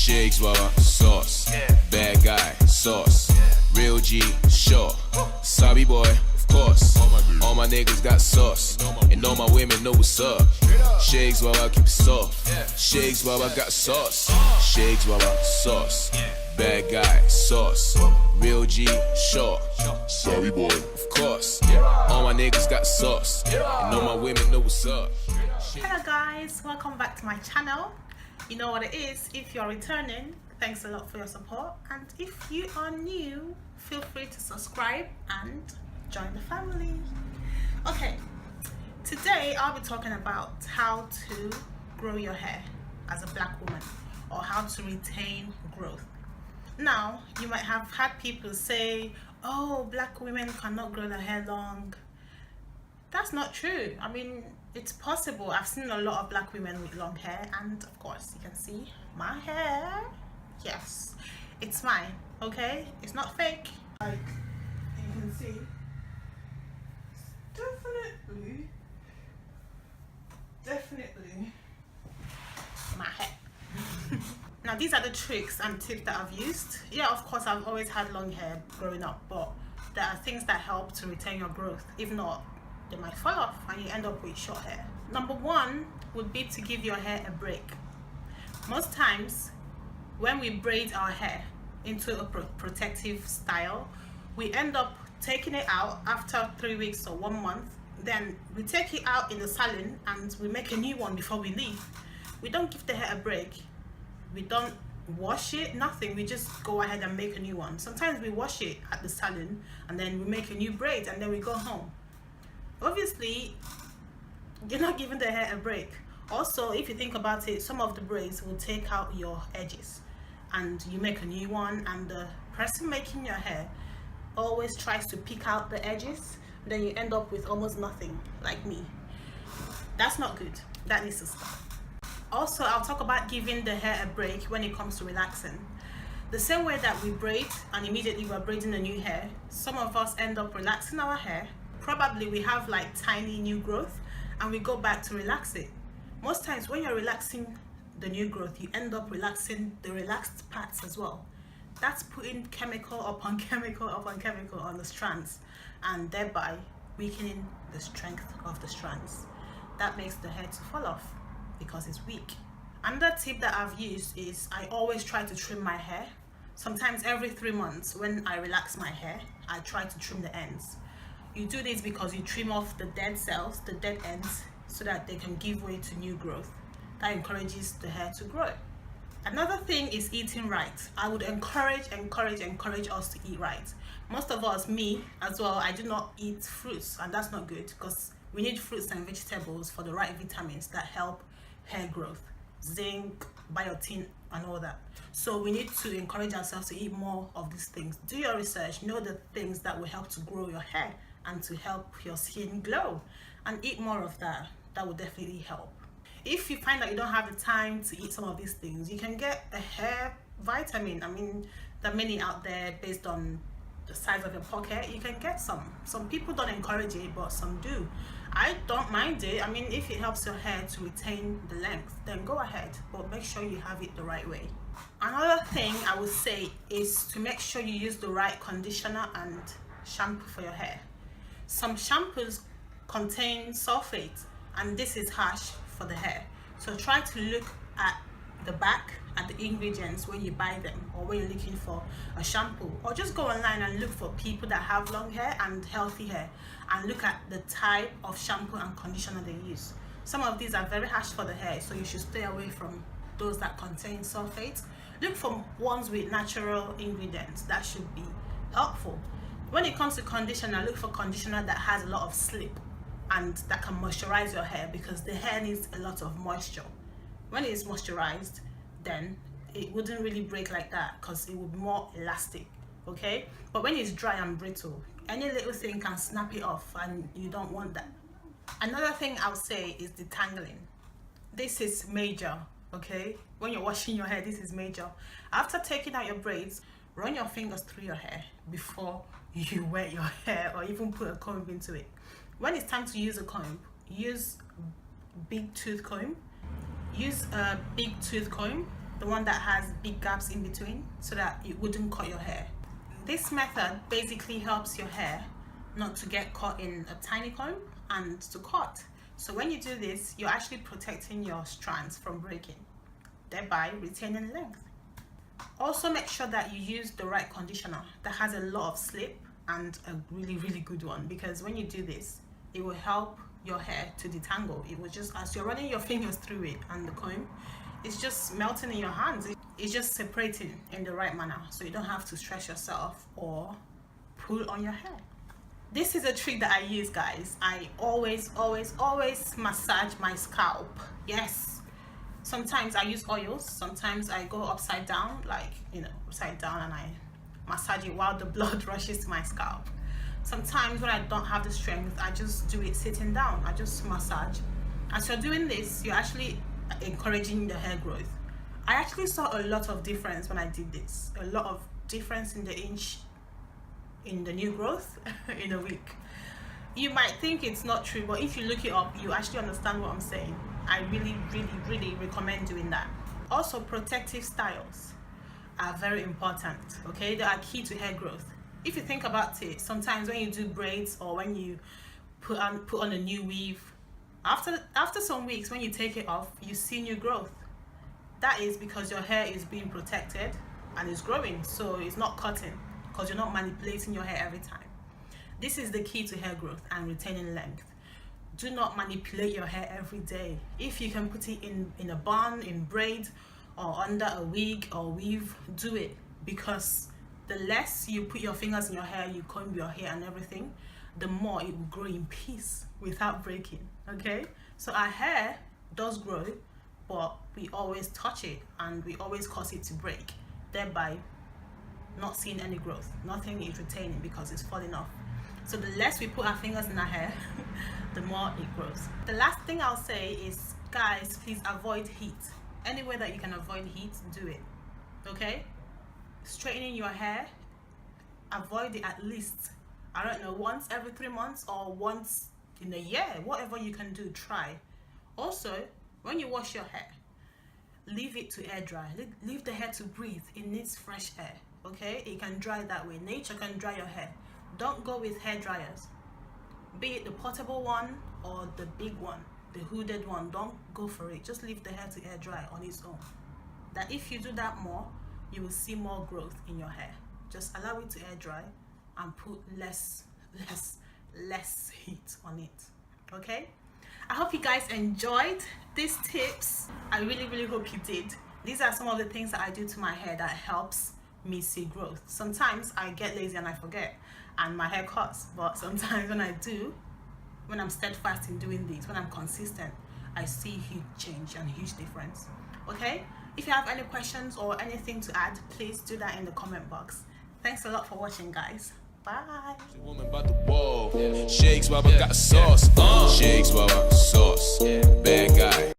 Shakez, Wawa, sauce. Bad guy, sauce. Real G, sure. Sabi boy, of course. All my niggas got sauce. And all my women know what's up. Shakez, Wawa, keep it soft. Shakez, Wawa, got sauce. Shakez, Wawa, sauce. Bad guy, sauce. Real G, sure. Sorry boy, of course. All my niggas got sauce. And all my women know what's up. Hello guys, welcome back to my channel. You know what it is. If you're returning, thanks a lot for your support, and if you are new, feel free to subscribe and join the family. Okay, today I'll be talking about how to grow your hair as a black woman, or how to retain growth. Now, you might have had people say, oh, black women cannot grow their hair long. That's not true. I mean, it's possible. I've seen a lot of black women with long hair, and of course you can see my hair. Yes, it's mine, okay? It's not fake. Like you can see, it's definitely my hair. Now, these are the tricks and tips that I've used. Yeah, of course, I've always had long hair growing up, but there are things that help to retain your growth. If not, they might fall off and you end up with short hair. Number one would be to give your hair a break. Most times when we braid our hair into a protective style, we end up taking it out after 3 weeks or 1 month. Then we take it out in the salon and we make a new one before we leave. We don't give the hair a break. We don't wash it, nothing. We just go ahead and make a new one. Sometimes we wash it at the salon and then we make a new braid and then we go home. Obviously, you're not giving the hair a break. Also, if you think about it, some of the braids will take out your edges and you make a new one, and the person making your hair always tries to pick out the edges. Then you end up with almost nothing, like me. That's not good. That needs to stop. Also, I'll talk about giving the hair a break when it comes to relaxing. The same way that we braid and immediately we're braiding the new hair, some of us end up relaxing our hair. Probably we have like tiny new growth and we go back to relax it. Most times when you're relaxing the new growth, you end up relaxing the relaxed parts as well. That's putting chemical upon chemical upon chemical on the strands, and thereby weakening the strength of the strands. That makes the hair to fall off because it's weak. Another tip that I've used is I always try to trim my hair. Sometimes every 3 months when I relax my hair, I try to trim the ends. You do this because you trim off the dead cells, the dead ends, so that they can give way to new growth. That encourages the hair to grow. Another thing is eating right. I would encourage us to eat right. Most of us, me as well, I do not eat fruits, and that's not good because we need fruits and vegetables for the right vitamins that help hair growth, zinc, biotin, and all that. So we need to encourage ourselves to eat more of these things. Do your research, know the things that will help to grow your hair and to help your skin glow, and eat more of that. That will definitely help. If you find that you don't have the time to eat some of these things, you can get a hair vitamin. I mean, there are many out there based on the size of your pocket. You can get some people don't encourage it, but some do. I don't mind it. I mean, if it helps your hair to retain the length, then go ahead, but make sure you have it the right way. Another thing I would say is to make sure you use the right conditioner and shampoo for your hair. Some shampoos contain sulfate, and this is harsh for the hair. So try to look at the back at the ingredients when you buy them, or when you're looking for a shampoo, or just go online and look for people that have long hair and healthy hair and look at the type of shampoo and conditioner they use. Some of these are very harsh for the hair, so you should stay away from those that contain sulfate. Look for ones with natural ingredients. That should be helpful. When it comes to conditioner, look for conditioner that has a lot of slip and that can moisturize your hair, because the hair needs a lot of moisture. When it is moisturized, then it wouldn't really break like that because it would be more elastic, okay? But when it's dry and brittle, any little thing can snap it off, and you don't want that. Another thing I'll say is detangling. This is major, okay? When you're washing your hair, this is major. After taking out your braids, run your fingers through your hair before you wet your hair or even put a comb into it. When it's time to use a comb, use big tooth comb. Use a big tooth comb the one that has big gaps in between, so that it wouldn't cut your hair. This method basically helps your hair not to get caught in a tiny comb and to cut. So when you do this, you're actually protecting your strands from breaking, thereby retaining length. Also make sure that you use the right conditioner that has a lot of slip and a really good one, because when you do this, it will help your hair to detangle. It will just, as you're running your fingers through it and the comb, it's just melting in your hands. It's just separating in the right manner, so you don't have to stress yourself or pull on your hair. This is a trick that I use, guys. I always massage my scalp. Yes. Sometimes I use oils. Sometimes I go upside down, like, you know, upside down, and I massage it while the blood rushes to my scalp. Sometimes when I don't have the strength, I just do it sitting down. I just massage. As you're doing this, you're actually encouraging the hair growth. I actually saw a lot of difference when I did this. A lot of difference in the inch in the new growth in a week. You might think it's not true, but if you look it up, you actually understand what I'm saying. I really recommend doing that. Also, protective styles are very important, okay? They are key to hair growth. If you think about it, sometimes when you do braids or when you put on a new weave, after some weeks, when you take it off, you see new growth. That is because your hair is being protected and is growing, so it's not cutting, because you're not manipulating your hair every time. This is the key to hair growth and retaining length. Do not manipulate your hair every day. If you can put it in a bun, in braids, or under a wig or weave, do it, because the less you put your fingers in your hair, you comb your hair and everything, the more it will grow in peace without breaking. Okay, so our hair does grow, but we always touch it and we always cause it to break, thereby not seeing any growth. Nothing is retaining because it's falling off. So the less we put our fingers in our hair, the more it grows. The last thing I'll say is, guys, please avoid heat. Anywhere that you can avoid heat, do it. Okay? Straightening your hair, avoid it at least, I don't know, once every 3 months or once in a year. Whatever you can do, try. Also, when you wash your hair, leave it to air dry. Leave the hair to breathe. It needs fresh air. Okay, it can dry that way. Nature can dry your hair. Don't go with hair dryers, be it the portable one or the big one, the hooded one. Don't go for it. Just leave the hair to air dry on its own. That if you do that more, you will see more growth in your hair. Just allow it to air dry and put less heat on it. Okay, I hope you guys enjoyed these tips. I really hope you did. These are some of the things that I do to my hair that helps me see growth. Sometimes I get lazy and I forget and my hair cuts, but sometimes when I do, when I'm steadfast in doing these, when I'm consistent, I see huge change and huge difference. Okay, if you have any questions or anything to add, please do that in the comment box. Thanks a lot for watching, guys. Bye. Woman about the wall. Shakez, Baba got a sauce. Shakez, Baba sauce. Bad guy.